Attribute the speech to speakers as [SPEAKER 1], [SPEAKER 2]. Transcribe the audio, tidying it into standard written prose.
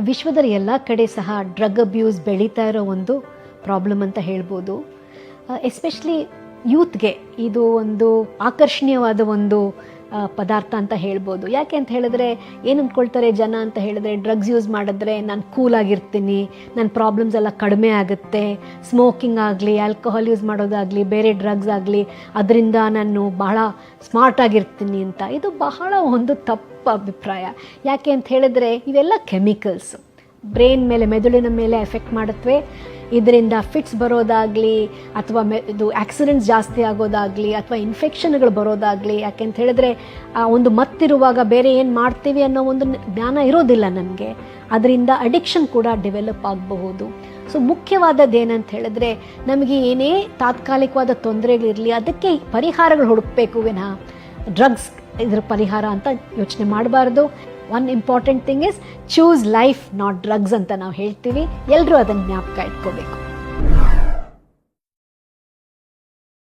[SPEAKER 1] ವಿಶ್ವದ ಎಲ್ಲ ಕಡೆ ಸಹ ಡ್ರಗ್ ಅಬ್ಯೂಸ್ ಬೆಳೀತಾ ಇರೋ ಒಂದು ಪ್ರಾಬ್ಲಮ್ ಅಂತ ಹೇಳ್ಬೋದು. ಎಸ್ಪೆಷಲಿ ಯೂತ್ಗೆ ಇದು ಒಂದು ಆಕರ್ಷಣೀಯವಾದ ಒಂದು ಪದಾರ್ಥ ಅಂತ ಹೇಳ್ಬೋದು. ಯಾಕೆ ಅಂತ ಹೇಳಿದ್ರೆ ಏನು ಅಂದ್ಕೊಳ್ತಾರೆ ಜನ ಅಂತ ಹೇಳಿದ್ರೆ, ಡ್ರಗ್ಸ್ ಯೂಸ್ ಮಾಡಿದ್ರೆ ನಾನು ಕೂಲಾಗಿರ್ತೀನಿ, ನನ್ನ ಪ್ರಾಬ್ಲಮ್ಸ್ ಎಲ್ಲ ಕಡಿಮೆ ಆಗುತ್ತೆ, ಸ್ಮೋಕಿಂಗ್ ಆಗಲಿ, ಆಲ್ಕೋಹಾಲ್ ಯೂಸ್ ಮಾಡೋದಾಗಲಿ, ಬೇರೆ ಡ್ರಗ್ಸ್ ಆಗಲಿ, ಅದರಿಂದ ನಾನು ಬಹಳ ಸ್ಮಾರ್ಟಾಗಿರ್ತೀನಿ ಅಂತ. ಇದು ಬಹಳ ಒಂದು ತಪ್ಪು ಅಭಿಪ್ರಾಯ. ಯಾಕೆ ಅಂತ ಹೇಳಿದ್ರೆ ಇವೆಲ್ಲ ಕೆಮಿಕಲ್ಸು ಬ್ರೈನ್ ಮೇಲೆ, ಮೆದುಳಿನ ಮೇಲೆ ಎಫೆಕ್ಟ್ ಮಾಡುತ್ತವೆ. ಇದರಿಂದ ಫಿಟ್ಸ್ ಬರೋದಾಗಲಿ, ಅಥವಾ ಇದು ಆಕ್ಸಿಡೆಂಟ್ಸ್ ಜಾಸ್ತಿ ಆಗೋದಾಗಲಿ, ಅಥವಾ ಇನ್ಫೆಕ್ಷನ್ಗಳು ಬರೋದಾಗಲಿ. ಯಾಕೆಂತ ಹೇಳಿದ್ರೆ ಒಂದು ಮತ್ತಿರುವಾಗ ಬೇರೆ ಏನು ಮಾಡ್ತೀವಿ ಅನ್ನೋ ಒಂದು ಜ್ಞಾನ ಇರೋದಿಲ್ಲ ನಮಗೆ. ಅದರಿಂದ ಅಡಿಕ್ಷನ್ ಕೂಡ ಡೆವಲಪ್ ಆಗಬಹುದು. ಸೊ ಮುಖ್ಯವಾದದ್ದು ಏನಂತ ಹೇಳಿದ್ರೆ, ನಮಗೆ ಏನೇ ತಾತ್ಕಾಲಿಕವಾದ ತೊಂದರೆಗಳಿರಲಿ ಅದಕ್ಕೆ ಪರಿಹಾರಗಳು ಹುಡುಕಬೇಕು ವಿನಃ ಡ್ರಗ್ಸ್ ಇದರ ಪರಿಹಾರ ಅಂತ ಯೋಚನೆ ಮಾಡಬಾರ್ದು. One important thing is choose life not drugs ಅಂತ ನಾವು ಹೇಳ್ತೀವಿ. ಎಲ್ಲರೂ ಅದನ್ನು ಜ್ಞಾಪಕ ಇಟ್ಕೋಬೇಕು.